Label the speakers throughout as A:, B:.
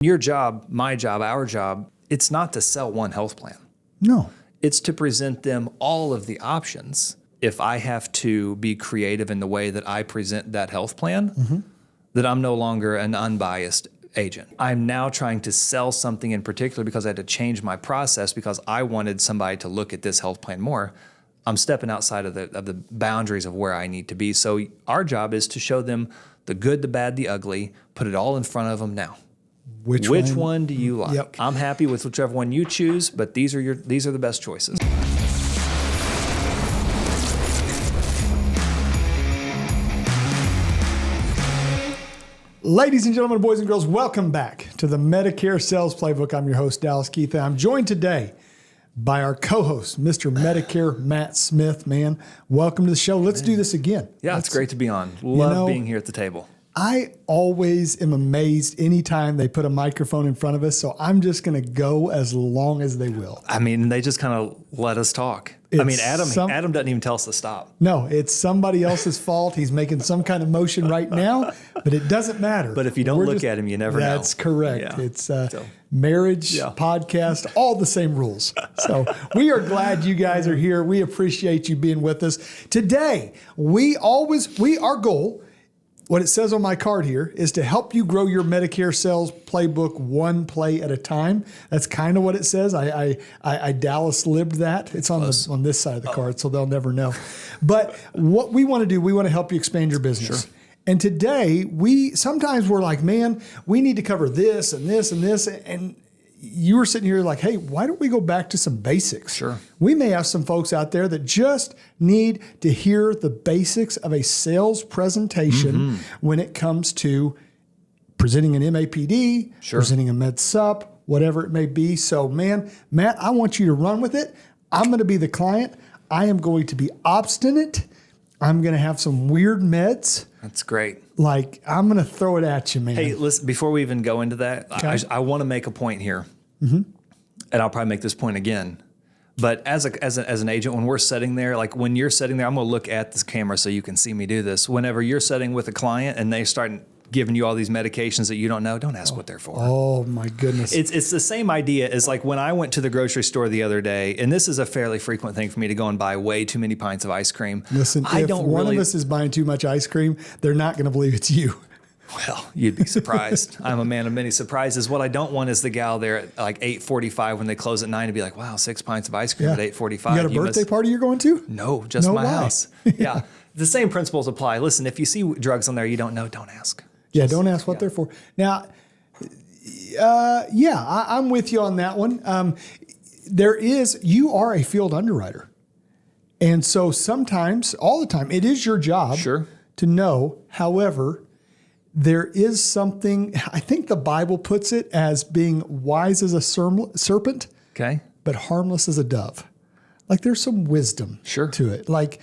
A: Your job, my job, our job, it's not to sell one health plan.
B: No.
A: It's to present them all of the options. If I have to be creative in the way that I present that health plan, that I'm no longer an unbiased agent. I'm now trying to sell something in particular because I had to change my process because I wanted somebody to look at this health plan more. I'm stepping outside of the boundaries of where I need to be. So our job is to show them the good, the bad, the ugly, put it all in front of them now. Which one do you like?
B: Yep.
A: I'm happy with whichever one you choose, but these are the best choices.
B: Ladies and gentlemen, boys and girls, welcome back to the Medicare Sales Playbook. I'm your host, Dallas Keithley. I'm joined today by our co-host, Mr. Medicare Matt Smith. Man, welcome to the show. Let's do this again.
A: Yeah, it's great to be on. Love being here at the table.
B: I always am amazed anytime they put a microphone in front of us, so I'm just going to go as long as they will.
A: I mean, they just kind of let us talk. Adam doesn't even tell us to stop.
B: No, it's somebody else's fault. He's making some kind of motion right now, but it doesn't matter.
A: But if you don't look at him, you never know.
B: That's correct.
A: Yeah.
B: It's marriage, podcast, all the same rules. So we are glad you guys are here. We appreciate you being with us. Today, our goal, what it says on my card here, is to help you grow your Medicare Sales Playbook one play at a time. That's kind of what it says. I Dallas libbed that. It's on this side of the card, so they'll never know. But what we want to do, we want to help you expand your business. Sure. And today, sometimes we're like, man, we need to cover this and this and this. And you were sitting here like, hey, why don't we go back to some basics?
A: Sure.
B: We may have some folks out there that just need to hear the basics of a sales presentation when it comes to presenting an MAPD, presenting a Med Sup, whatever it may be. So, man, Matt, I want you to run with it. I'm going to be the client. I am going to be obstinate. I'm going to have some weird meds.
A: That's great.
B: Like, I'm going to throw it at you, man.
A: Hey, listen, before we even go into that, okay. I want to make a point here. And I'll probably make this point again. But as an agent, when we're sitting there, like when you're sitting there, I'm going to look at this camera so you can see me do this. Whenever you're sitting with a client and they start giving you all these medications that you don't know, don't ask what they're for.
B: Oh, my goodness.
A: It's the same idea as like when I went to the grocery store the other day, and this is a fairly frequent thing for me to go and buy way too many pints of ice cream.
B: Listen, if one of us is buying too much ice cream, they're not going to believe it's you.
A: Well, you'd be surprised. I'm a man of many surprises. What I don't want is the gal there at like 8:45 when they close at 9 to be like, wow, 6 pints of ice cream at 8:45.
B: You got a birthday party you're going to?
A: No, just my house. Yeah. The same principles apply. Listen, if you see drugs on there you don't know, don't ask.
B: Don't ask what they're for. Now, I'm with you on that one. You are a field underwriter. And so sometimes, all the time, it is your job to know. However, there is something, I think the Bible puts it as being wise as a serpent, but harmless as a dove. Like there's some wisdom to it. Like,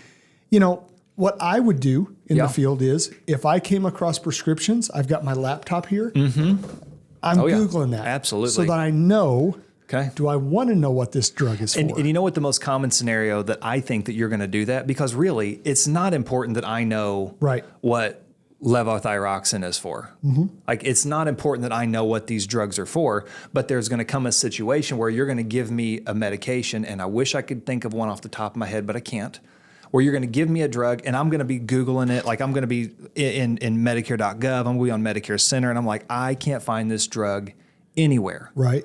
B: what I would do in the field is if I came across prescriptions, I've got my laptop here. I'm Googling that.
A: Absolutely.
B: So that I know, do I want to know what this drug is for?
A: And you know what the most common scenario that I think that you're going to do that? Because really, it's not important that I know what levothyroxine is for. Like it's not important that I know what these drugs are for, but there's going to come a situation where you're going to give me a medication, and I wish I could think of one off the top of my head, but I can't. Where you're going to give me a drug and I'm going to be Googling it. Like I'm going to be in Medicare.gov. I'm going to be on Medicare Center. And I'm like, I can't find this drug anywhere.
B: Right.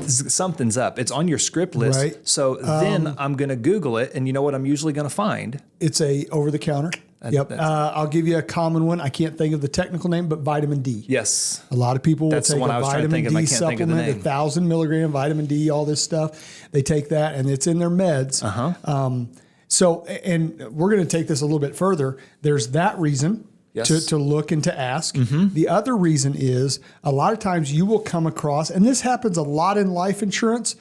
A: Something's up. It's on your script list.
B: Right.
A: So then I'm going to Google it. And you know what I'm usually going to find?
B: It's a over-the-counter. I'll give you a common one. I can't think of the technical name, but vitamin D.
A: Yes.
B: A lot of people will take a vitamin D supplement, 1,000 milligram vitamin D, all this stuff. They take that and it's in their meds. So, and we're going to take this a little bit further. There's that reason to look and to ask. The other reason is a lot of times you will come across, and this happens a lot in life insurance,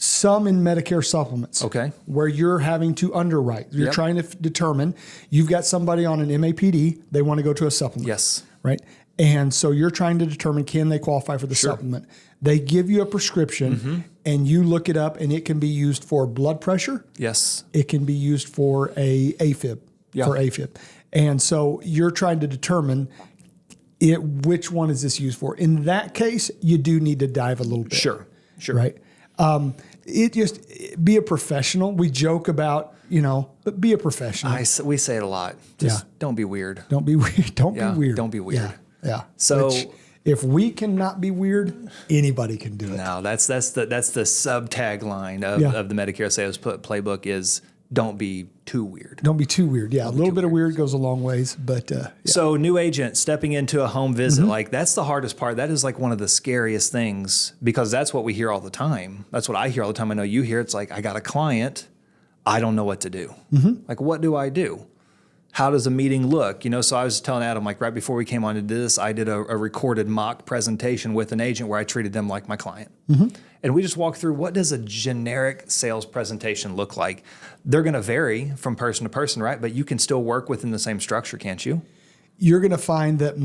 B: some in Medicare supplements, where you're having to underwrite. You're trying to determine, you've got somebody on an MAPD, they want to go to a supplement.
A: Yes.
B: Right? And so you're trying to determine, can they qualify for the supplement? They give you a prescription and you look it up, and it can be used for blood pressure.
A: Yes.
B: It can be used for a AFib, for AFib. And so you're trying to determine, which one is this used for? In that case, you do need to dive a little bit.
A: Sure.
B: Right. Be a professional. We joke about, but be a professional.
A: We say it a lot. Just don't be weird.
B: Don't be weird. Don't be weird.
A: Don't be weird.
B: Yeah.
A: So
B: if we cannot be weird, anybody can do it.
A: No, that's the sub tagline of the Medicare Sales Playbook is don't be too weird.
B: Don't be too weird. Yeah, a little bit of weird goes a long ways, but
A: So new agent stepping into a home visit, like that's the hardest part. That is like one of the scariest things because that's what we hear all the time. That's what I hear all the time. I know you hear it's like, I got a client, I don't know what to do. Like, what do I do? How does a meeting look? So I was telling Adam, like right before we came on to do this, I did a recorded mock presentation with an agent where I treated them like my client. And we just walked through what does a generic sales presentation look like? They're going to vary from person to person, right? But you can still work within the same structure, can't you?
B: You're going to find that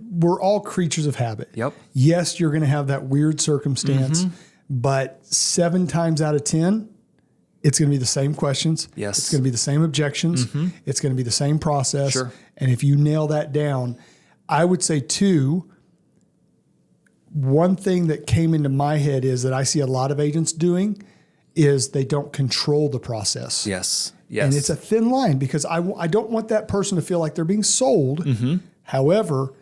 B: we're all creatures of habit.
A: Yep.
B: Yes, you're going to have that weird circumstance, but 7 times out of 10, it's going to be the same questions.
A: Yes.
B: It's going to be the same objections. It's going to be the same process.
A: Sure.
B: And if you nail that down, I would say too, one thing that came into my head is that I see a lot of agents doing is they don't control the process.
A: Yes.
B: And it's a thin line because I don't want that person to feel like they're being sold. However,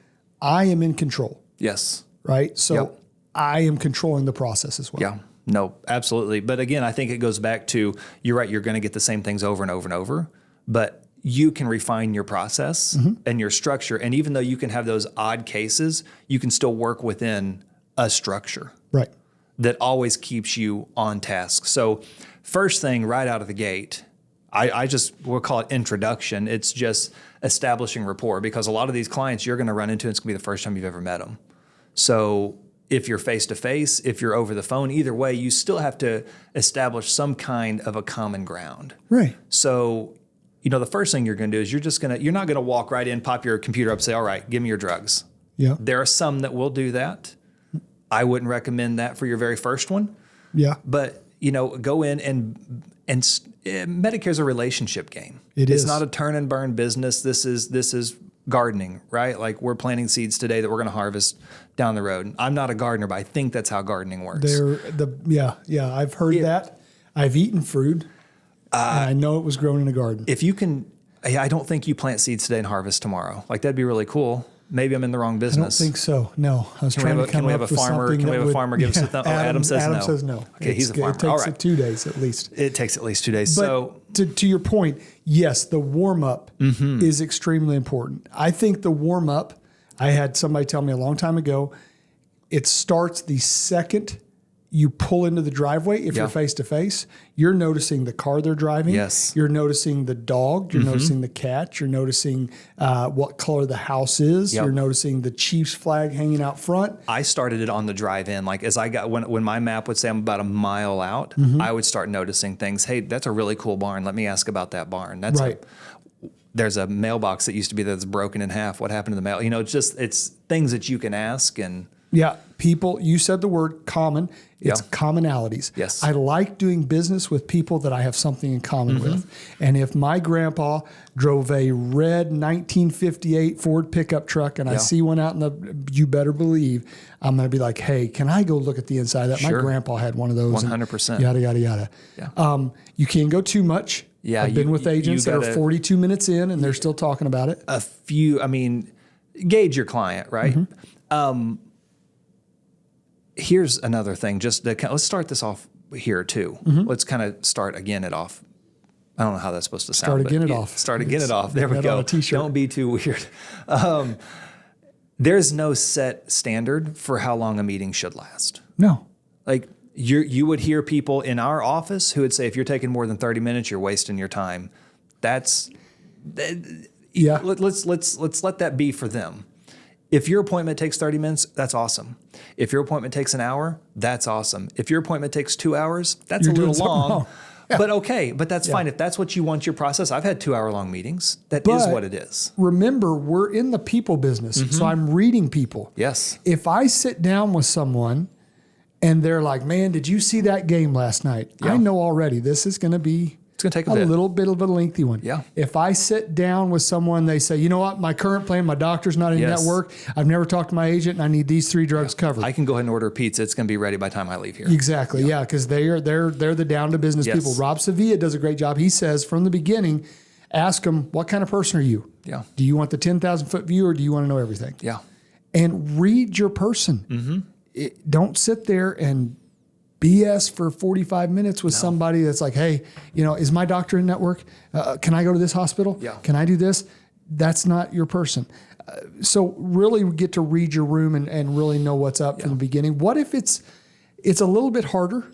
B: I am in control.
A: Yes.
B: Right? So I am controlling the process as well.
A: Yeah. No, absolutely. But again, I think it goes back to, you're right, you're going to get the same things over and over and over, but you can refine your process and your structure. And even though you can have those odd cases, you can still work within a structure.
B: Right.
A: That always keeps you on task. So first thing right out of the gate, we'll call it introduction. It's just establishing rapport because a lot of these clients you're going to run into, it's going to be the first time you've ever met them. So if you're face-to-face, if you're over the phone, either way, you still have to establish some kind of a common ground.
B: Right.
A: So, the first thing you're going to do is you're not going to walk right in, pop your computer up, say, all right, give me your drugs.
B: Yeah.
A: There are some that will do that. I wouldn't recommend that for your very first one.
B: Yeah.
A: But, go in and Medicare's a relationship game.
B: It's
A: not a turn and burn business. This is gardening, right? Like we're planting seeds today that we're going to harvest down the road. I'm not a gardener, but I think that's how gardening works.
B: I've heard that. I've eaten fruit, and I know it was grown in a garden.
A: If you can, I don't think you plant seeds today and harvest tomorrow. Like that'd be really cool. Maybe I'm in the wrong business.
B: I don't think so. No, I was trying to come up with something.
A: Can we have a farmer give us a thumb? Adam says no.
B: Adam says no.
A: Okay, he's a farmer.
B: It takes 2 days at least.
A: It takes at least 2 days.
B: But
A: so
B: to your point, yes, the warm up is extremely important. I think the warm up. I had somebody tell me a long time ago. It starts the second you pull into the driveway. If you're face to face, you're noticing the car they're driving.
A: Yes.
B: You're noticing the dog. You're noticing the cat. You're noticing what color the house is.
A: Yep.
B: You're noticing the Chiefs flag hanging out front.
A: I started it on the drive-in. Like as I got when my map would say I'm about a mile out, I would start noticing things. Hey, that's a really cool barn. Let me ask about that barn. That's
B: right.
A: There's a mailbox that used to be that's broken in half. What happened to the mail? It's things that you can ask and.
B: Yeah, people, you said the word common. It's commonalities.
A: Yes.
B: I like doing business with people that I have something in common with. And if my grandpa drove a red 1958 Ford pickup truck and I see one out you better believe, I'm going to be like, hey, can I go look at the inside of that?
A: Sure.
B: My grandpa had one of those.
A: 100%.
B: Yada, yada, yada.
A: Yeah.
B: You can't go too much.
A: Yeah,
B: I've been with agents that are 42 minutes in and they're still talking about it.
A: Gauge your client, right? Here's another thing. Let's start this off here too. Let's kind of start again it off. I don't know how that's supposed to sound.
B: Start again it off.
A: Start again it off. There we go.
B: On a t-shirt.
A: Don't be too weird. There's no set standard for how long a meeting should last.
B: No.
A: Like you would hear people in our office who would say, if you're taking more than 30 minutes, you're wasting your time. Let's let that be for them. If your appointment takes 30 minutes, that's awesome. If your appointment takes an hour, that's awesome. If your appointment takes 2 hours, that's a little long. Yeah. But okay, but that's fine. If that's what you want your process, I've had 2-hour-long meetings. That is what it is.
B: Remember, we're in the people business, so I'm reading people.
A: Yes.
B: If I sit down with someone and they're like, man, did you see that game last night?
A: Yeah.
B: I know already this is going to be
A: It's going to take a
B: a
A: bit.
B: little bit of a lengthy one.
A: Yeah.
B: If I sit down with someone, they say, you know what, my current plan, my doctor's not in
A: Yes.
B: network. I've never talked to my agent, and I need these 3 drugs covered.
A: I can go ahead and order a pizza. It's going to be ready by the time I leave here.
B: Exactly. Yeah. Because they're the down to business
A: Yes.
B: people. Rob Sevilla does a great job. He says from the beginning, ask them, what kind of person are you?
A: Yeah.
B: Do you want the 10,000 foot view, or do you want to know everything?
A: Yeah.
B: And read your person. Don't sit there and BS for 45 minutes with somebody that's like, hey, is my doctor in network? Can I go to this hospital?
A: Yeah.
B: Can I do this? That's not your person. So really get to read your room and really know what's up from the beginning. What if it's a little bit harder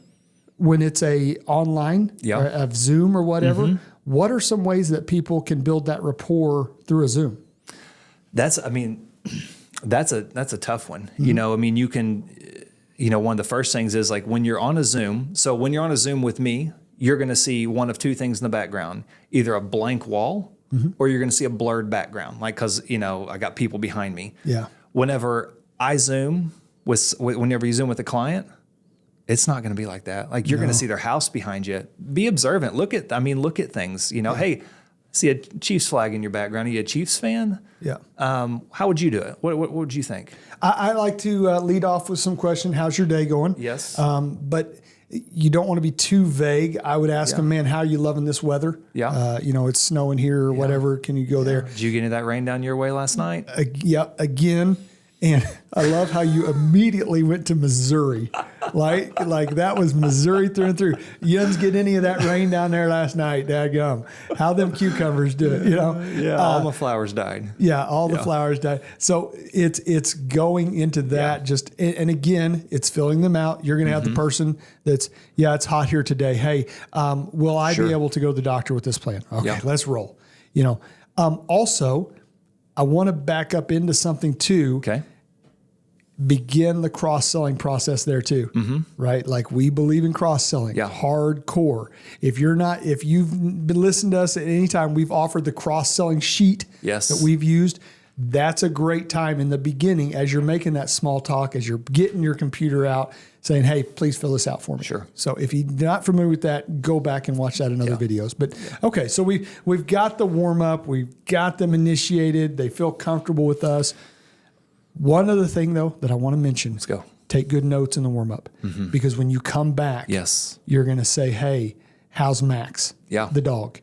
B: when it's a online, or a Zoom or whatever? What are some ways that people can build that rapport through a Zoom?
A: That's a tough one. You can, one of the first things is like when you're on a Zoom. So when you're on a Zoom with me, you're going to see one of 2 things in the background, either a blank wall or you're going to see a blurred background. Like, cause I got people behind me.
B: Yeah.
A: Whenever you Zoom with a client, it's not going to be like that. Like you're going to see their house behind you. Be observant. Look at things, hey, see a Chiefs flag in your background. Are you a Chiefs fan?
B: Yeah.
A: How would you do it? What would you think?
B: I like to lead off with some question. How's your day going?
A: Yes.
B: But you don't want to be too vague. I would ask them, man, how are you loving this weather?
A: Yeah.
B: It's snowing here or whatever. Can you go there?
A: Did you get any of that rain down your way last night?
B: Again. And I love how you immediately went to Missouri. Like that was Missouri through and through. You didn't get any of that rain down there last night, dadgum. How them cucumbers do it,
A: Yeah, all my flowers died.
B: Yeah, all the flowers died. So it's going into that and again, it's filling them out. You're going to have the person that's, it's hot here today. Hey, will I be able to go to the doctor with this plan? Okay, let's roll. Also, I want to back up into something too.
A: Okay.
B: Begin the cross-selling process there too, right? Like we believe in cross-selling, hardcore. If you've been listening to us at any time, we've offered the cross-selling sheet that we've used. That's a great time in the beginning as you're making that small talk, as you're getting your computer out, saying, hey, please fill this out for me.
A: Sure.
B: So if you're not familiar with that, go back and watch that in other videos. But okay, so we've got the warm-up, we've got them initiated, they feel comfortable with us. One other thing, though, that I want to mention.
A: Let's go.
B: Take good notes in the warm-up. Because when you come back, you're going to say, hey, how's Max?
A: Yeah.
B: The dog.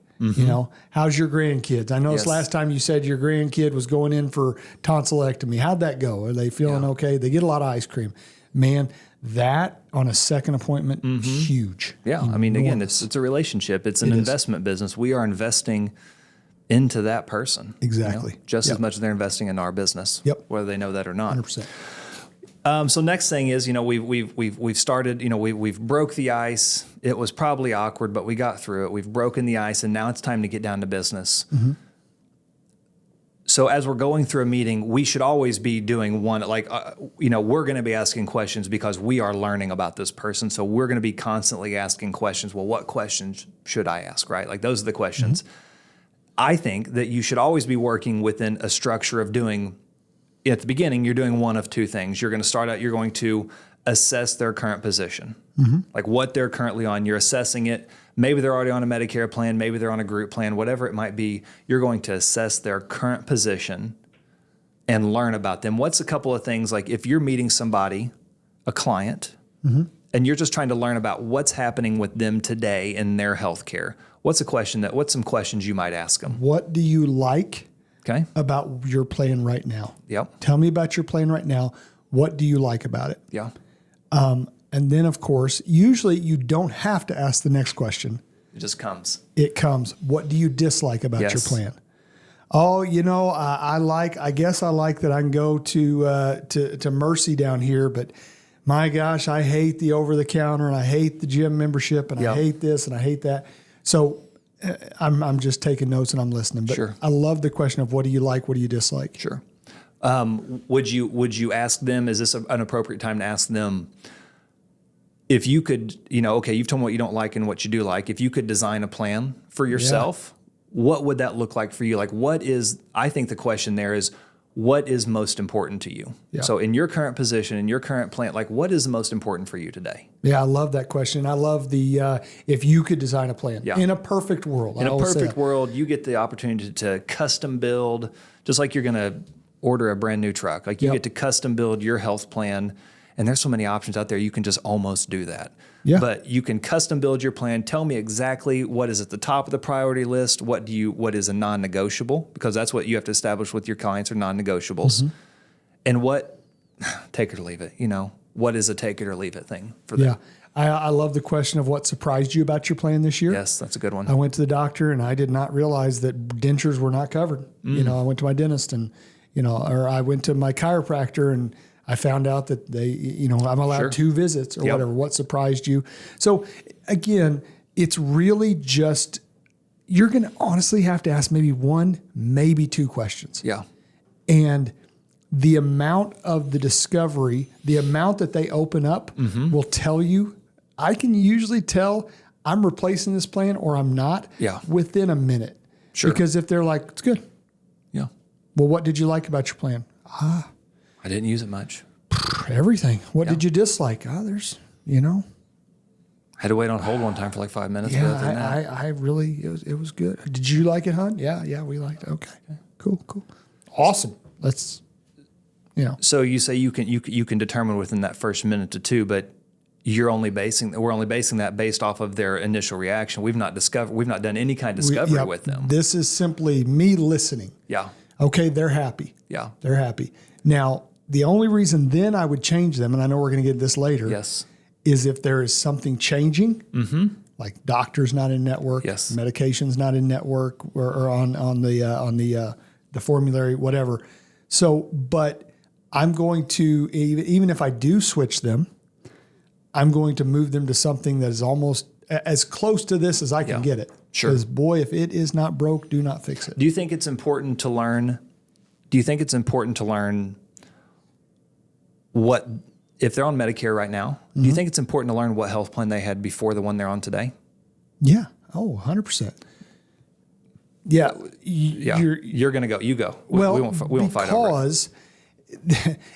B: How's your grandkids? I noticed last time you said your grandkid was going in for tonsillectomy. How'd that go? Are they feeling okay? They get a lot of ice cream. Man, that on a second appointment, huge.
A: Yeah. Enormous. I mean, again, it's a relationship. It's an investment business. We are investing into that person.
B: Exactly.
A: Just as much as they're investing in our business, whether they know that or not.
B: 100%.
A: So next thing is, we've started, we've broke the ice. It was probably awkward, but we got through it. We've broken the ice, and now it's time to get down to business. So as we're going through a meeting, we should always be doing one, we're going to be asking questions because we are learning about this person. So we're going to be constantly asking questions. Well, what questions should I ask, right? Like those are the questions. I think that you should always be working within a structure of doing, at the beginning, you're doing one of 2 things. You're going to start out, you're going to assess their current position, like what they're currently on. You're assessing it. Maybe they're already on a Medicare plan. Maybe they're on a group plan, whatever it might be. You're going to assess their current position and learn about them. What's a couple of things, like if you're meeting somebody, a client, and you're just trying to learn about what's happening with them today in their healthcare. What's some questions you might ask them?
B: What do you like
A: about
B: your plan right now?
A: Yep.
B: Tell me about your plan right now. What do you like about it?
A: Yeah.
B: And then, of course, usually you don't have to ask the next question.
A: It just comes.
B: It comes. What do you dislike about your plan? Oh, I guess I like that I can go to Mercy down here, but my gosh, I hate the over-the-counter and I hate the gym membership and I hate this and I hate that. So I'm just taking notes and I'm listening. But I love the question of what do you like, what do you dislike?
A: Sure. Would you ask them, is this an appropriate time to ask them, if you could, okay, you've told me what you don't like and what you do like. If you could design a plan for yourself, what would that look like for you? Like I think the question there is, what is most important to you?
B: Yeah.
A: So in your current position, in your current plan, like what is the most important for you today?
B: Yeah, I love that question. I love the if you could design a plan in a perfect world.
A: In a perfect world, you get the opportunity to custom build, just like you're going to order a brand new truck. Like you get to custom build your health plan. And there's so many options out there. You can just almost do that.
B: Yeah.
A: But you can custom build your plan. Tell me exactly what is at the top of the priority list. What is a non-negotiable? Because that's what you have to establish with your clients are non-negotiables. And what, take it or leave it, what is a take it or leave it thing for them?
B: Yeah. I love the question of what surprised you about your plan this year.
A: Yes, that's a good one.
B: I went to the doctor and I did not realize that dentures were not covered. I went to my dentist and, or I went to my chiropractor and I found out that I'm allowed 2 visits or whatever. What surprised you? So again, it's really just, you're going to honestly have to ask maybe 1, maybe 2 questions.
A: Yeah.
B: And the amount of the discovery, the amount that they open up will tell you. I can usually tell I'm replacing this plan or I'm not within a minute.
A: Sure.
B: Because if they're like, it's good.
A: Yeah.
B: Well, what did you like about your plan?
A: I didn't use it much.
B: Everything. What did you dislike? There's,
A: Had to wait on hold one time for like 5 minutes.
B: Yeah, I really, it was good. Did you like it, hon? Yeah, we liked it. Okay. Cool. Awesome. Let's,
A: So you say you can determine within that first minute to 2, but we're only basing that based off of their initial reaction. We've not done any kind of discovery with them.
B: This is simply me listening.
A: Yeah.
B: Okay, they're happy.
A: Yeah.
B: They're happy. Now, the only reason then I would change them, and I know we're going to get this later, is if there is something changing, like doctor's not in network, medication's not in network, or on the formulary, whatever. So, but I'm going to, even if I do switch them, I'm going to move them to something that is almost as close to this as I can get it.
A: Sure.
B: Because boy, if it is not broke, do not fix it.
A: Do you think it's important to learn? What, if they're on Medicare right now, do you think it's important to learn what health plan they had before the one they're on today?
B: Yeah. Oh, 100%. Yeah.
A: You're going to go. You go. We won't fight over it.
B: Because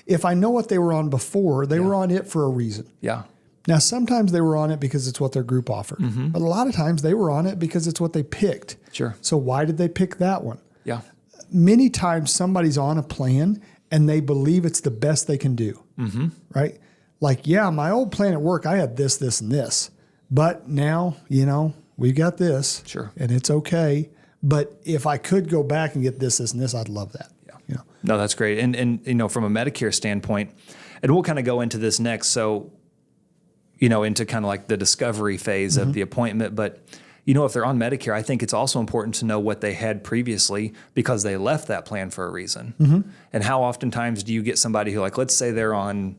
B: if I know what they were on before, they were on it for a reason.
A: Yeah.
B: Now, sometimes they were on it because it's what their group offered. But a lot of times they were on it because it's what they picked.
A: Sure.
B: So why did they pick that one?
A: Yeah.
B: Many times somebody's on a plan and they believe it's the best they can do. Right? Like, my old plan at work, I had this, this, and this. But now, we've got this.
A: Sure.
B: And it's okay. But if I could go back and get this, this, and this, I'd love that. Yeah.
A: No, that's great. And from a Medicare standpoint, and we'll kind of go into this next. So, into kind of like the discovery phase of the appointment. But, if they're on Medicare, I think it's also important to know what they had previously because they left that plan for a reason. And how oftentimes do you get somebody who, like, let's say they're on,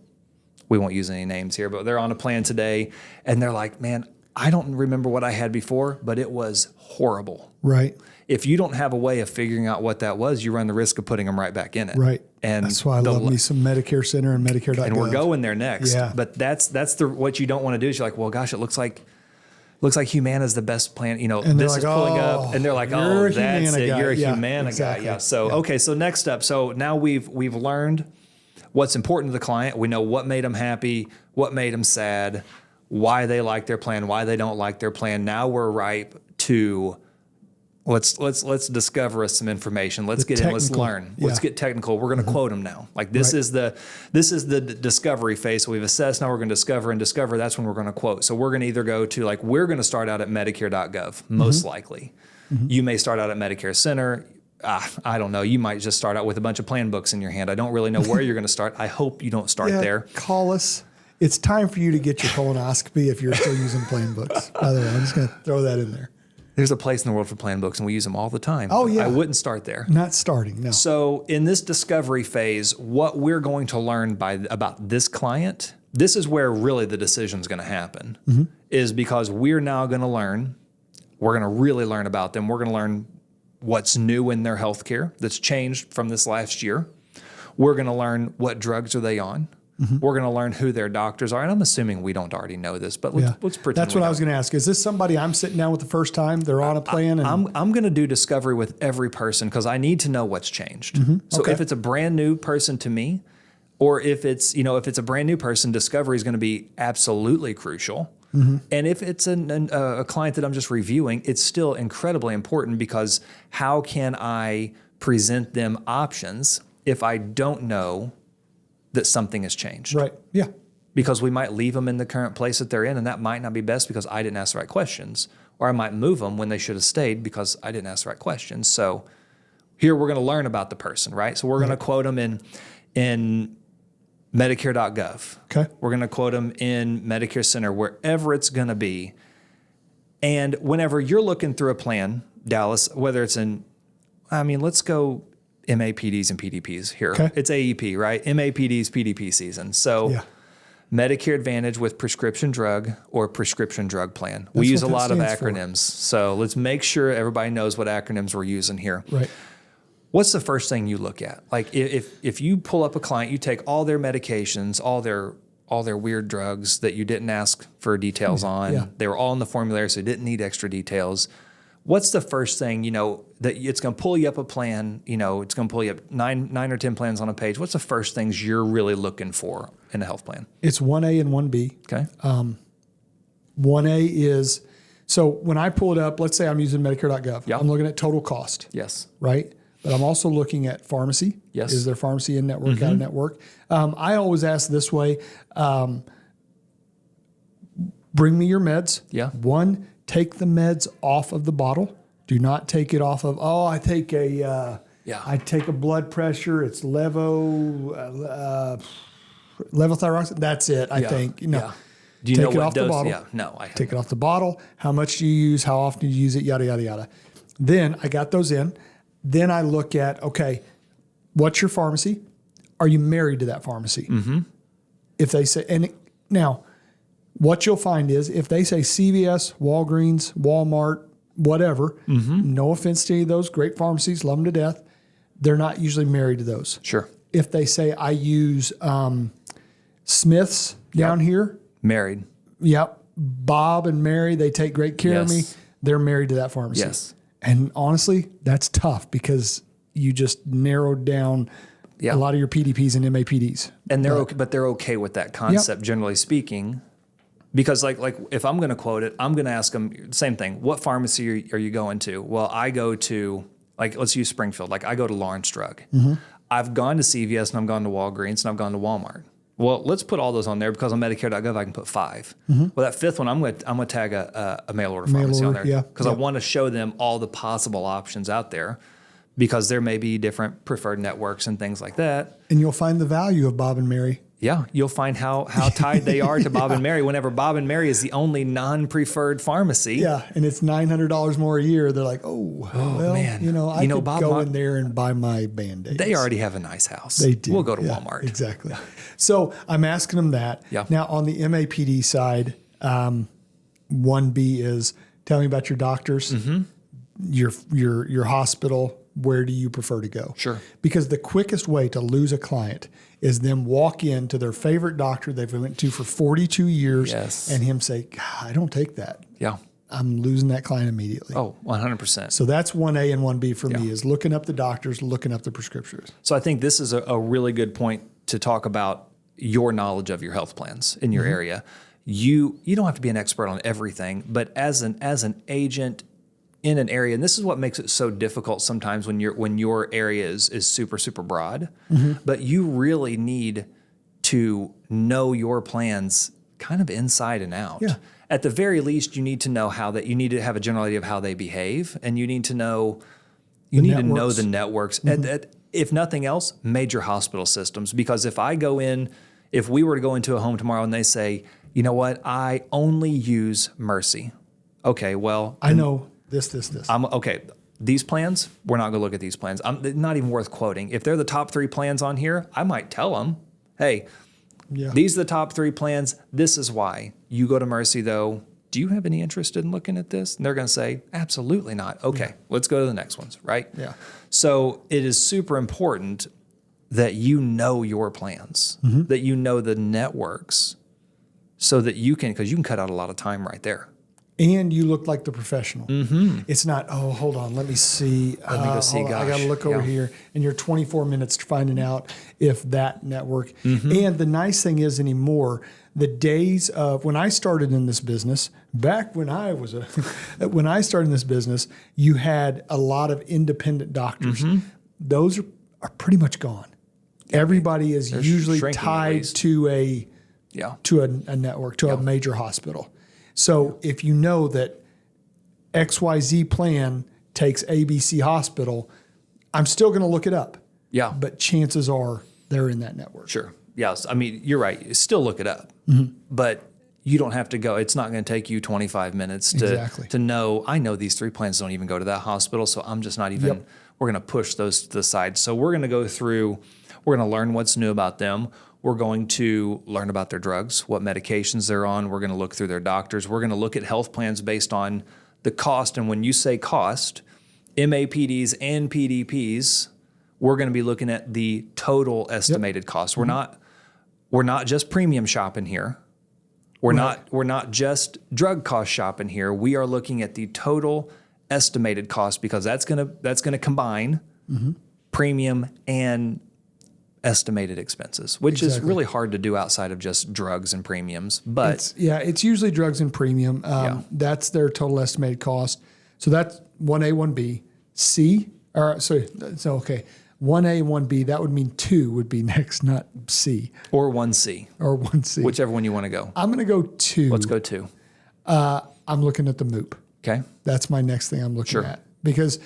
A: we won't use any names here, but they're on a plan today and they're like, man, I don't remember what I had before, but it was horrible.
B: Right.
A: If you don't have a way of figuring out what that was, you run the risk of putting them right back in it.
B: Right.
A: And
B: that's why I love me some Medicare Center and Medicare.gov.
A: And we're going there next.
B: Yeah.
A: But that's what you don't want to do is you're like, well, gosh, it looks like Humana's the best plan.
B: And
A: this is pulling up, and they're like, oh, that's it. You're a Humana guy. Yeah. So okay. So next up. So now we've learned what's important to the client. We know what made them happy, what made them sad, why they like their plan, why they don't like their plan. Now we're ripe to let's discover us some information. Let's get in. Let's learn. Let's get technical. We're going to quote them now. Like this is the discovery phase. So we've assessed. Now we're going to discover and discover. That's when we're going to quote. So we're going to either go to we're going to start out at Medicare.gov most likely. You may start out at Medicare Center. I don't know. You might just start out with a bunch of plan books in your hand. I don't really know where you're going to start. I hope you don't start there.
B: Call us. It's time for you to get your colonoscopy if you're still using plan books. By the way, I'm just going to throw that in there.
A: There's a place in the world for plan books, and we use them all the time.
B: Oh, yeah.
A: I wouldn't start there.
B: Not starting, no.
A: So in this discovery phase, what we're going to learn about this client, this is where really the decision is going to happen, is because we're now going to learn, we're going to really learn about them. We're going to learn what's new in their healthcare that's changed from this last year. We're going to learn what drugs are they on. We're going to learn who their doctors are. And I'm assuming we don't already know this, but let's pretend.
B: That's what I was going to ask. Is this somebody I'm sitting down with the first time? They're on a plan?
A: I'm going to do discovery with every person because I need to know what's changed. So if it's a brand new person to me, or if it's a brand new person, discovery is going to be absolutely crucial. And if it's a client that I'm just reviewing, it's still incredibly important because how can I present them options if I don't know that something has changed?
B: Right. Yeah.
A: Because we might leave them in the current place that they're in, and that might not be best because I didn't ask the right questions. Or I might move them when they should have stayed because I didn't ask the right questions. So here we're going to learn about the person, right? So we're going to quote them in Medicare.gov.
B: Okay.
A: We're going to quote them in Medicare Center, wherever it's going to be. And whenever you're looking through a plan, Dallas, whether it's let's go MAPDs and PDPs here.
B: Okay.
A: It's AEP, right? MAPDs, PDP season. So Medicare Advantage with prescription drug or prescription drug plan. We use a lot of acronyms. So let's make sure everybody knows what acronyms we're using here.
B: Right.
A: What's the first thing you look at? Like if you pull up a client, you take all their medications, all their weird drugs that you didn't ask for details on.
B: Yeah.
A: They were all in the formulary, so you didn't need extra details. What's the first thing, that it's going to pull you up a plan, it's going to pull you up nine or 10 plans on a page. What's the first things you're really looking for in a health plan?
B: It's 1A and 1B.
A: Okay.
B: 1A is, so when I pull it up, let's say I'm using Medicare.gov.
A: Yeah.
B: I'm looking at total cost.
A: Yes.
B: Right? But I'm also looking at pharmacy.
A: Yes.
B: Is there pharmacy in network, out of network? I always ask this way, bring me your meds.
A: Yeah.
B: 1, take the meds off of the bottle. Do not take it off of, I take a blood pressure. It's levothyroxine. That's it, I think.
A: Yeah. Do you
B: take
A: know
B: it
A: what
B: off
A: dose?
B: the bottle.
A: Yeah. No, I haven't.
B: Take it off the bottle. How much do you use? How often do you use it? Yada, yada, yada. Then I got those in. Then I look at, okay, what's your pharmacy? Are you married to that pharmacy? If they say, now, what you'll find is if they say CVS, Walgreens, Walmart, whatever, no offense to any of those great pharmacies, love them to death, they're not usually married to those.
A: Sure.
B: If they say I use Smith's down here.
A: Married.
B: Yep. Bob and Mary, they take great care of me. They're married to that pharmacy.
A: Yes.
B: And honestly, that's tough because you just narrowed down a lot of your PDPs and MAPDs.
A: And they're okay with that concept, generally speaking. Because like if I'm going to quote it, I'm going to ask them, same thing, what pharmacy are you going to? Well, I go to, let's use Springfield. I go to Lawrence Drug. I've gone to CVS and I've gone to Walgreens and I've gone to Walmart. Well, let's put all those on there because on Medicare.gov I can put 5. Well, that 5th one I'm going to tag a mail order pharmacy on there because I want to show them all the possible options out there because there may be different preferred networks and things like that.
B: And you'll find the value of Bob and Mary.
A: Yeah, you'll find how tied they are to Bob and Mary whenever Bob and Mary is the only non-preferred pharmacy.
B: Yeah, and it's $900 more a year. They're like, man, I could Bob go in there and buy my Band-Aids.
A: They already have a nice house.
B: They do.
A: We'll go to Walmart.
B: Exactly. So I'm asking them that.
A: Yeah.
B: Now on the MAPD side, 1B is tell me about your doctors, your hospital. Where do you prefer to go?
A: Sure.
B: Because the quickest way to lose a client is them walk in to their favorite doctor they've went to for 42 years and him say, God, I don't take that.
A: Yeah.
B: I'm losing that client immediately.
A: Oh, 100%.
B: So that's 1A and 1B for me is looking up the doctors, looking up the prescriptions.
A: So I think this is a really good point to talk about your knowledge of your health plans in your area. You don't have to be an expert on everything, but as an agent in an area, and this is what makes it so difficult sometimes when your area is super, super broad, but you really need to know your plans kind of inside and out.
B: Yeah.
A: At the very least, you need to know you need to have a general idea of how they behave, and you need to know the networks. If nothing else, major hospital systems. Because if we were to go into a home tomorrow and they say, you know what, I only use Mercy. Okay, well,
B: I know this.
A: Okay, these plans, we're not going to look at these plans. They're not even worth quoting. If they're the top 3 plans on here, I might tell them, hey, these are the top 3 plans. This is why. You go to Mercy, though. Do you have any interest in looking at this? And they're going to say, absolutely not. Okay, let's go to the next ones, right?
B: Yeah.
A: So it is super important that you know your plans, that you know the networks, so that because you can cut out a lot of time right there.
B: And you look like the professional. It's not, oh, hold on, let me see.
A: Let me go see,
B: I got to look over here. And you're 24 minutes finding out if that network. And the nice thing is anymore, the days of when I started in this business, back when I was when I started in this business, you had a lot of independent doctors. Those are pretty much gone. Everybody is usually tied to a network, to a major hospital. So if you know that XYZ plan takes ABC hospital, I'm still going to look it up.
A: Yeah.
B: But chances are they're in that network.
A: Sure. Yes. I mean, you're right. Still look it up. But you don't have to go. It's not going to take you 25 minutes to know, I know these 3 plans don't even go to that hospital, so I'm just not even, we're going to push those to the side. So we're going to go through, we're going to learn what's new about them. We're going to learn about their drugs, what medications they're on. We're going to look through their doctors. We're going to look at health plans based on the cost. And when you say cost, MAPDs and PDPs, we're going to be looking at the total estimated cost. We're not just premium shopping here. We're not just drug cost shopping here. We are looking at the total estimated cost, because that's going to combine premium and estimated expenses, which is really hard to do outside of just drugs and premiums. But
B: it's usually drugs and premium. That's their total estimated cost. So that's 1A, 1B, C. Okay. 1A, 1B, that would mean 2 would be next, not C.
A: Or 1C.
B: Or 1C.
A: Whichever one you want to go.
B: I'm going to go 2.
A: Let's go 2.
B: I'm looking at the MOOP.
A: Okay.
B: That's my next thing I'm looking at. Because,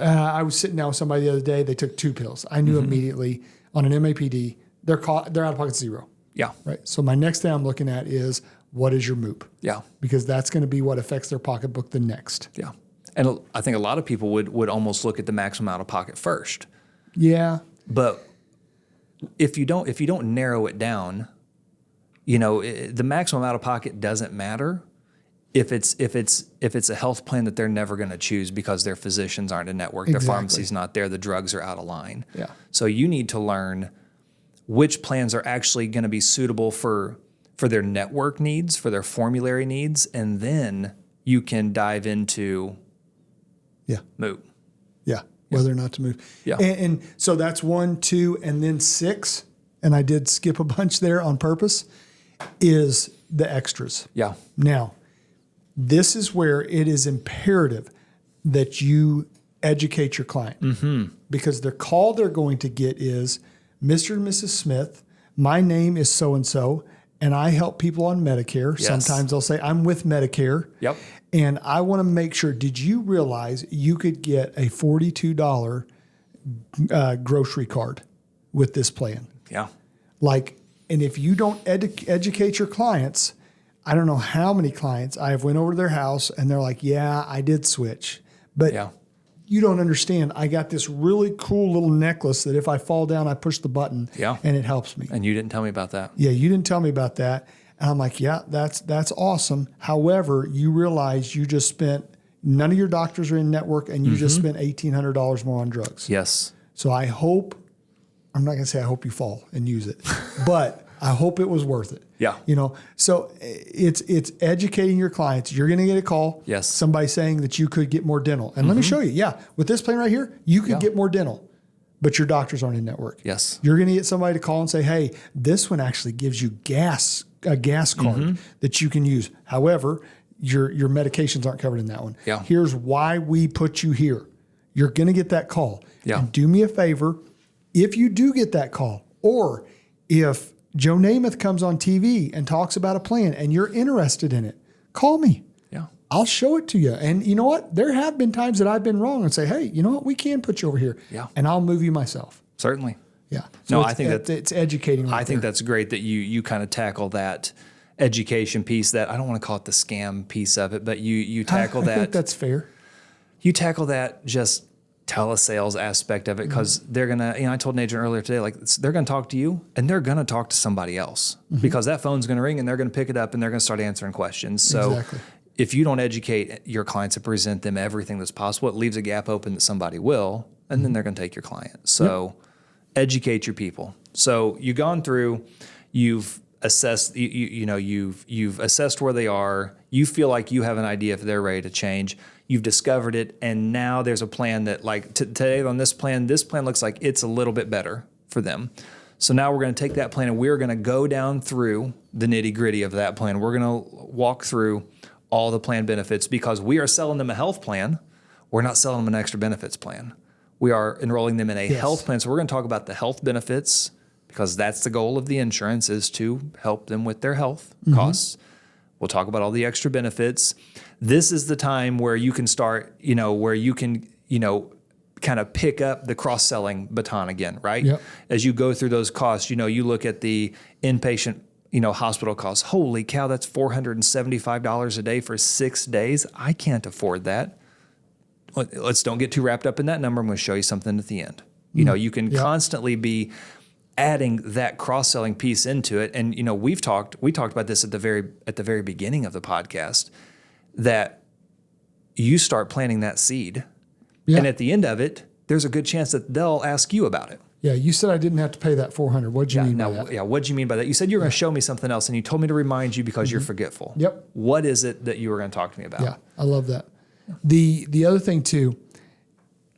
B: I was sitting down with somebody the other day. They took 2 pills. I knew immediately on an MAPD, they're out of pocket 0.
A: Yeah.
B: Right. So my next thing I'm looking at is, what is your MOOP?
A: Yeah.
B: Because that's going to be what affects their pocketbook the next.
A: Yeah. And I think a lot of people would almost look at the maximum out of pocket first.
B: Yeah.
A: But if you don't narrow it down, the maximum out of pocket doesn't matter if it's a health plan that they're never going to choose because their physicians aren't in network, their pharmacy's not there, the drugs are out of line.
B: Yeah.
A: So you need to learn which plans are actually going to be suitable for their network needs, for their formulary needs, and then you can dive into MOOP.
B: Yeah. Whether or not to move.
A: Yeah.
B: And so that's 1, 2, and then 6. And I did skip a bunch there on purpose, is the extras.
A: Yeah.
B: Now, this is where it is imperative that you educate your client, because the call they're going to get is, Mr. and Mrs. Smith, my name is so-and-so, and I help people on Medicare.
A: Yes.
B: Sometimes they'll say, I'm with Medicare.
A: Yep.
B: And I want to make sure, did you realize you could get a $42 grocery card with this plan?
A: Yeah.
B: And if you don't educate your clients, I don't know how many clients I have went over to their house and they're like, yeah, I did switch. But you don't understand. I got this really cool little necklace that if I fall down, I push the button and it helps me.
A: And you didn't tell me about that.
B: Yeah, you didn't tell me about that. And I'm like, yeah, that's awesome. However, you realize you just spent, none of your doctors are in network, and you just spent $1,800 more on drugs.
A: Yes.
B: So I'm not going to say I hope you fall and use it, but I hope it was worth it.
A: Yeah.
B: So it's educating your clients. You're going to get a call.
A: Yes.
B: Somebody saying that you could get more dental. And let me show you. Yeah. With this plan right here, you could get more dental, but your doctors aren't in network.
A: Yes.
B: You're going to get somebody to call and say, hey, this one actually gives you a gas card that you can use. However, your medications aren't covered in that one.
A: Yeah.
B: Here's why we put you here. You're going to get that call.
A: Yeah.
B: And do me a favor, if you do get that call, or if Joe Namath comes on TV and talks about a plan and you're interested in it, call me.
A: Yeah.
B: I'll show it to you. And you know what? There have been times that I've been wrong and say, hey, you know what? We can put you over here.
A: Yeah.
B: And I'll move you myself.
A: Certainly.
B: Yeah.
A: So
B: I think it's educating.
A: I think that's great that you kind of tackle that education piece, that I don't want to call it the scam piece of it, but you tackle that.
B: I think that's fair.
A: You tackle that just telesales aspect of it, because they're going to, I told an agent earlier today, they're going to talk to you and they're going to talk to somebody else because that phone's going to ring and they're going to pick it up and they're going to start answering questions. So if you don't educate your clients and present them everything that's possible, it leaves a gap open that somebody will, and then they're going to take your client. So educate your people. So you've gone through, you've assessed, you've assessed where they are. You feel like you have an idea if they're ready to change. You've discovered it, and now there's a plan that, like today on this plan looks like it's a little bit better for them. So now we're going to take that plan and we're going to go down through the nitty gritty of that plan. We're going to walk through all the plan benefits because we are selling them a health plan. We're not selling them an extra benefits plan. We are enrolling them in a health plan. So we're going to talk about the health benefits because that's the goal of the insurance, is to help them with their health costs. We'll talk about all the extra benefits. This is the time where you can start, where you can, kind of pick up the cross-selling baton again, right?
B: Yep.
A: As you go through those costs, you look at the inpatient, hospital costs. Holy cow, that's $475 a day for 6 days. I can't afford that. Let's don't get too wrapped up in that number. I'm going to show you something at the end. You can constantly be adding that cross-selling piece into it. And, we talked about this at the very beginning of the podcast, that you start planting that seed. Yeah. And at the end of it, there's a good chance that they'll ask you about it.
B: Yeah, you said I didn't have to pay that $400. What'd you mean by that?
A: Yeah, what'd you mean by that? You said you were going to show me something else, and you told me to remind you because you're forgetful.
B: Yep.
A: What is it that you were going to talk to me about?
B: Yeah, I love that. The other thing too,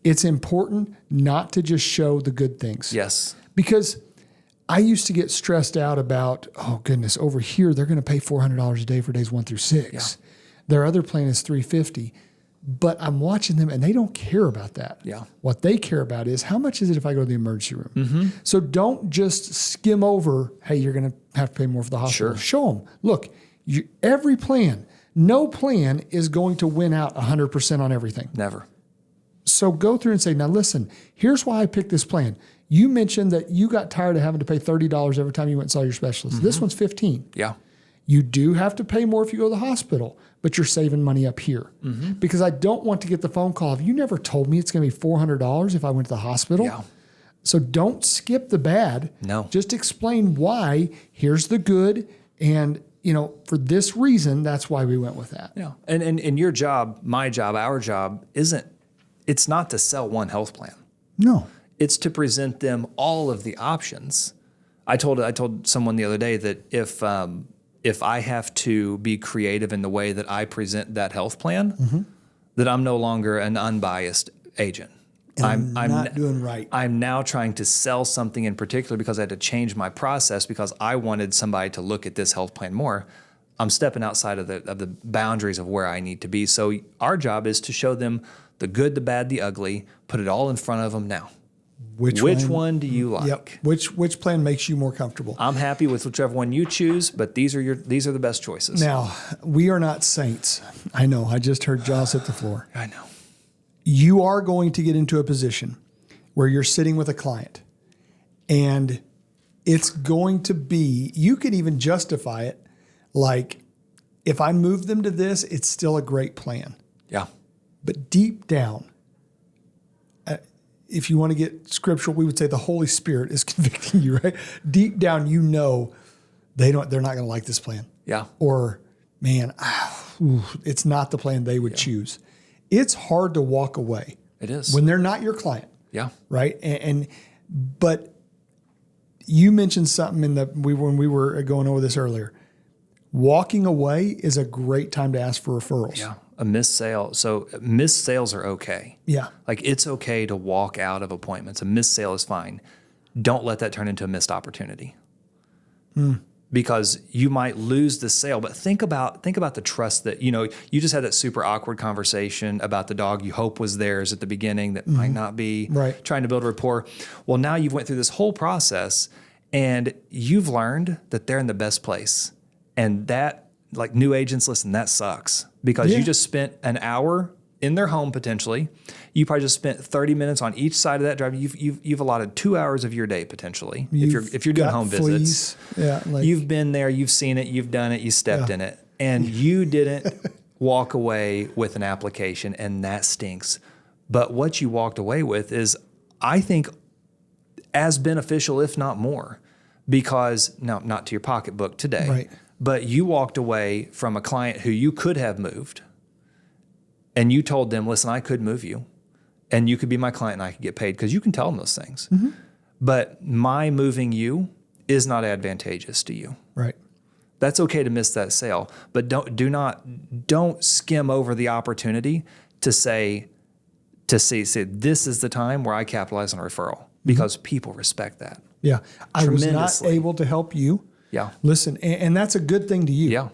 B: it's important not to just show the good things.
A: Yes.
B: Because I used to get stressed out about, oh goodness, over here they're going to pay $400 a day for days 1 through 6. Yeah. Their other plan is $350. But I'm watching them and they don't care about that.
A: Yeah.
B: What they care about is, how much is it if I go to the emergency room? So don't just skim over, hey, you're going to have to pay more for the hospital.
A: Sure.
B: Show them, look, every plan, no plan is going to win out 100% on everything.
A: Never.
B: So go through and say, now listen, here's why I picked this plan. You mentioned that you got tired of having to pay $30 every time you went and saw your specialist. This one's $15.
A: Yeah.
B: You do have to pay more if you go to the hospital, but you're saving money up here. Because I don't want to get the phone call of, you never told me it's going to be $400 if I went to the hospital.
A: Yeah.
B: So don't skip the bad.
A: No.
B: Just explain why. Here's the good. And, for this reason, that's why we went with that.
A: Yeah. And your job, my job, our job it's not to sell one health plan.
B: No.
A: It's to present them all of the options. I told someone the other day that if I have to be creative in the way that I present that health plan, that I'm no longer an unbiased agent.
B: I'm not doing right.
A: I'm now trying to sell something in particular because I had to change my process because I wanted somebody to look at this health plan more. I'm stepping outside of the boundaries of where I need to be. So our job is to show them the good, the bad, the ugly, put it all in front of them now. Which one do you like?
B: Yep. Which plan makes you more comfortable?
A: I'm happy with whichever one you choose, but these are the best choices.
B: Now, we are not saints. I know. I just heard Jaws hit the floor.
A: I know.
B: You are going to get into a position where you're sitting with a client, and it's going to be, you could even justify it like, if I move them to this, it's still a great plan.
A: Yeah.
B: But deep down, if you want to get scriptural, we would say the Holy Spirit is convicting you, right? Deep down, they're not going to like this plan.
A: Yeah.
B: Or, man, it's not the plan they would choose. It's hard to walk away.
A: It is.
B: When they're not your client.
A: Yeah.
B: Right? But you mentioned something when we were going over this earlier. Walking away is a great time to ask for referrals.
A: Yeah. A missed sale. So missed sales are okay.
B: Yeah.
A: Like, it's okay to walk out of appointments. A missed sale is fine. Don't let that turn into a missed opportunity. Because you might lose the sale. But think about the trust that, you just had that super awkward conversation about the dog you hope was theirs at the beginning that might not be.
B: Right.
A: Trying to build rapport. Well, now you've went through this whole process and you've learned that they're in the best place. And that, like, new agents, listen, that sucks because you just spent an hour in their home potentially. You probably just spent 30 minutes on each side of that drive. You've allotted 2 hours of your day potentially if you're doing home visits.
B: Yeah,
A: you've been there, you've seen it, you've done it, you stepped in it, and you didn't walk away with an application, and that stinks. But what you walked away with is, I think, as beneficial, if not more, because now, not to your pocketbook today.
B: Right.
A: But you walked away from a client who you could have moved, and you told them, listen, I could move you, and you could be my client and I could get paid, because you can tell them those things. but my moving you is not advantageous to you.
B: Right.
A: That's okay to miss that sale, but don't skim over the opportunity to say this is the time where I capitalize on a referral, because people respect that.
B: Yeah. I was not
A: Tremendously.
B: able to help you.
A: Yeah.
B: Listen, and that's a good thing to you.
A: Yeah.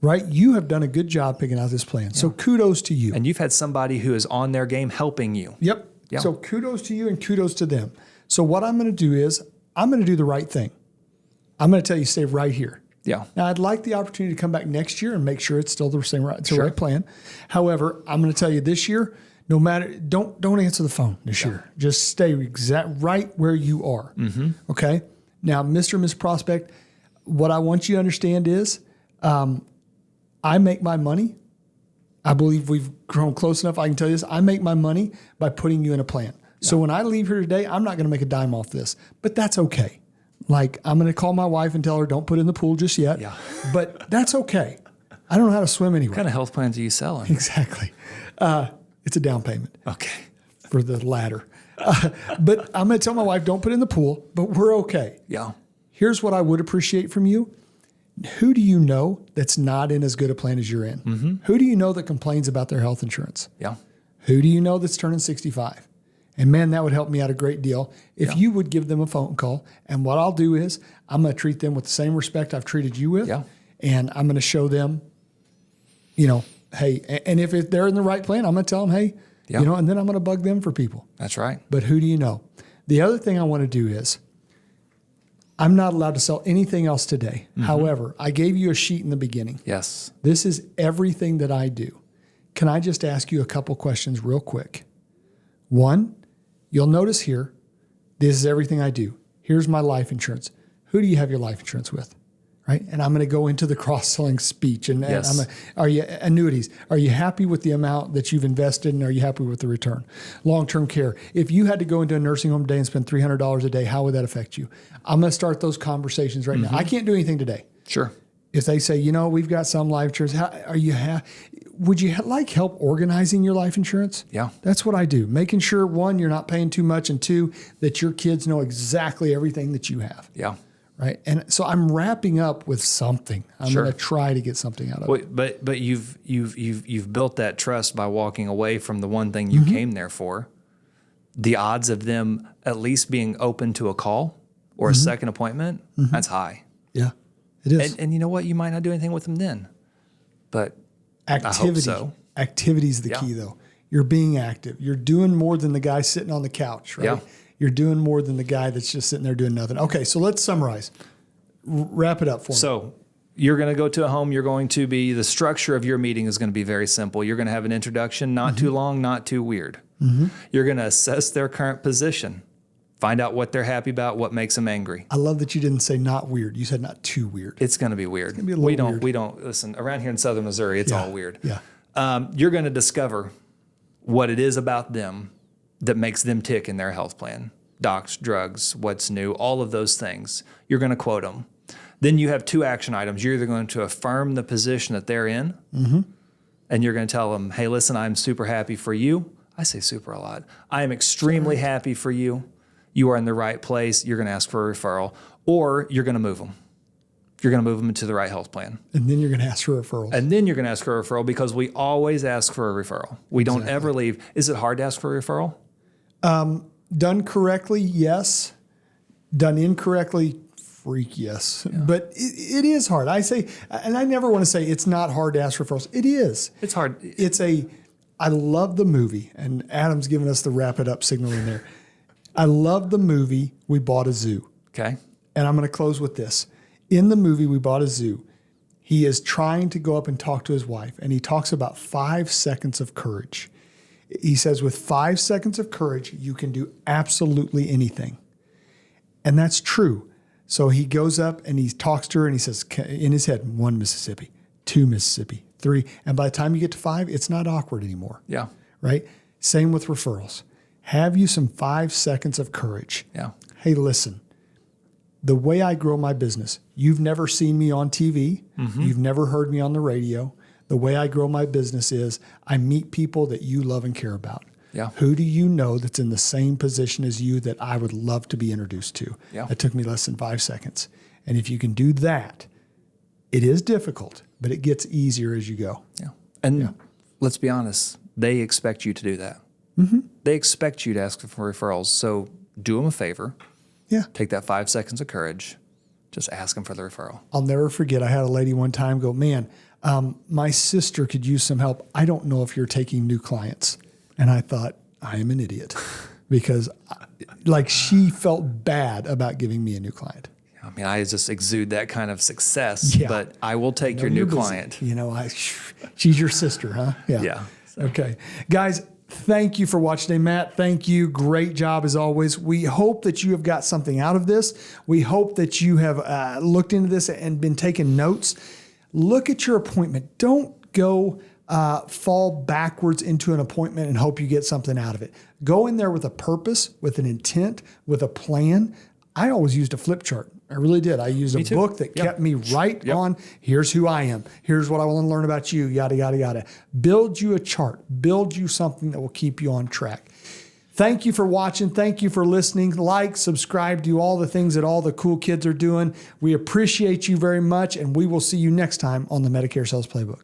B: Right? You have done a good job picking out this plan. So kudos to you.
A: And you've had somebody who is on their game helping you.
B: Yep.
A: Yeah.
B: So kudos to you and kudos to them. So what I'm going to do is I'm going to do the right thing. I'm going to tell you, stay right here.
A: Yeah.
B: Now, I'd like the opportunity to come back next year and make sure it's still the same it's the right plan. However, I'm going to tell you this year, no matter, don't answer the phone this year. Just stay right where you are. Mm-hmm. Okay. Now, Mr. and Ms. Prospect, what I want you to understand is I make my money. I believe we've grown close enough. I can tell you this. I make my money by putting you in a plan. So when I leave here today, I'm not going to make a dime off this, but that's okay. Like, I'm going to call my wife and tell her, don't put it in the pool just yet. Yeah. But that's okay. I don't know how to swim anyway.
A: What kind of health plans are you selling?
B: Exactly. It's a down payment.
A: Okay.
B: For the latter. But I'm going to tell my wife, don't put it in the pool, but we're okay.
A: Yeah.
B: Here's what I would appreciate from you. Who do you know that's not in as good a plan as you're in? Mm-hmm. Who do you know that complains about their health insurance?
A: Yeah.
B: Who do you know that's turning 65? And man, that would help me out a great deal if you would give them a phone call. And what I'll do is I'm going to treat them with the same respect I've treated you with.
A: Yeah.
B: And I'm going to show them, hey, and if they're in the right plan, I'm going to tell them, hey, and then I'm going to bug them for people.
A: That's right.
B: But who do you know? The other thing I want to do is I'm not allowed to sell anything else today. Mm-hmm. However, I gave you a sheet in the beginning.
A: Yes.
B: This is everything that I do. Can I just ask you a couple questions real quick? One, you'll notice here, this is everything I do. Here's my life insurance. Who do you have your life insurance with? Right? And I'm going to go into the cross-selling speech. And are you annuities? Are you happy with the amount that you've invested, and are you happy with the return? Long-term care. If you had to go into a nursing home today and spend $300 a day, how would that affect you? I'm going to start those conversations right now. I can't do anything today.
A: Sure.
B: If they say, we've got some life insurance, would you like help organizing your life insurance? Yeah. That's what I do. Making sure, one, you're not paying too much, and two, that your kids know exactly everything that you have. Yeah. Right. And so I'm wrapping up with something. I'm going to try to get something out of it.
A: But you've built that trust by walking away from the one thing you came there for. The odds of them at least being open to a call or a second appointment, that's high.
B: Yeah, it is.
A: And you know what? You might not do anything with them then, but
B: activity.
A: I hope so.
B: Activity is the key, though. You're being active. You're doing more than the guy sitting on the couch, right? Yeah. You're doing more than the guy that's just sitting there doing nothing. Okay, so let's summarize. Wrap it up for me.
A: So you're going to go to a home. The structure of your meeting is going to be very simple. You're going to have an introduction, not too long, not too weird. Mm-hmm. You're going to assess their current position, find out what they're happy about, what makes them angry.
B: I love that you didn't say not weird. You said not too weird.
A: It's going to be weird.
B: It's going to be a little weird.
A: We don't, listen, around here in Southern Missouri, it's all weird.
B: Yeah.
A: You're going to discover what it is about them that makes them tick in their health plan. Docs, drugs, what's new, all of those things. You're going to quote them. Then you have two action items. You're either going to affirm the position that they're in, and you're going to tell them, hey, listen, I'm super happy for you. I say super a lot. I am extremely happy for you. You are in the right place. You're going to ask for a referral, or you're going to move them. You're going to move them into the right health plan.
B: And then you're going to ask for referrals.
A: And then you're going to ask for a referral, because we always ask for a referral. We don't ever leave. Is it hard to ask for a referral?
B: Done correctly, yes. Done incorrectly, freak, yes. Yeah. But it is hard. I say, and I never want to say it's not hard to ask for referrals. It is.
A: It's hard.
B: I love the movie, and Adam's giving us the wrap it up signal in there. I love the movie We Bought a Zoo.
A: Okay.
B: And I'm going to close with this. In the movie We Bought a Zoo, he is trying to go up and talk to his wife, and he talks about 5 seconds of courage. He says, with 5 seconds of courage, you can do absolutely anything. And that's true. So he goes up and he talks to her and he says, in his head, 1 Mississippi, 2 Mississippi, 3. And by the time you get to 5, it's not awkward anymore.
A: Yeah.
B: Right? Same with referrals. Have you some 5 seconds of courage.
A: Yeah.
B: Hey, listen, the way I grow my business, you've never seen me on TV. You've never heard me on the radio. The way I grow my business is I meet people that you love and care about.
A: Yeah.
B: Who do you know that's in the same position as you that I would love to be introduced to?
A: Yeah.
B: That took me less than 5 seconds. And if you can do that, it is difficult, but it gets easier as you go.
A: Yeah. And let's be honest, they expect you to do that. They expect you to ask for referrals. So do them a favor.
B: Yeah.
A: Take that 5 seconds of courage. Just ask them for the referral.
B: I'll never forget. I had a lady one time go, man, my sister could use some help. I don't know if you're taking new clients. And I thought, I am an idiot because she felt bad about giving me a new client.
A: I mean, I just exude that kind of success,
B: Yeah.
A: but I will take your new client.
B: She's your sister, huh? Yeah.
A: Yeah.
B: Okay. Guys, thank you for watching today. Matt, thank you. Great job as always. We hope that you have got something out of this. We hope that you have looked into this and been taking notes. Look at your appointment. Don't go fall backwards into an appointment and hope you get something out of it. Go in there with a purpose, with an intent, with a plan. I always used a flip chart. I really did. I used a book that kept me right on. Here's who I am. Here's what I want to learn about you, yada, yada, yada. Build you a chart. Build you something that will keep you on track. Thank you for watching. Thank you for listening. Like, subscribe, do all the things that all the cool kids are doing. We appreciate you very much, and we will see you next time on the Medicare Sales Playbook.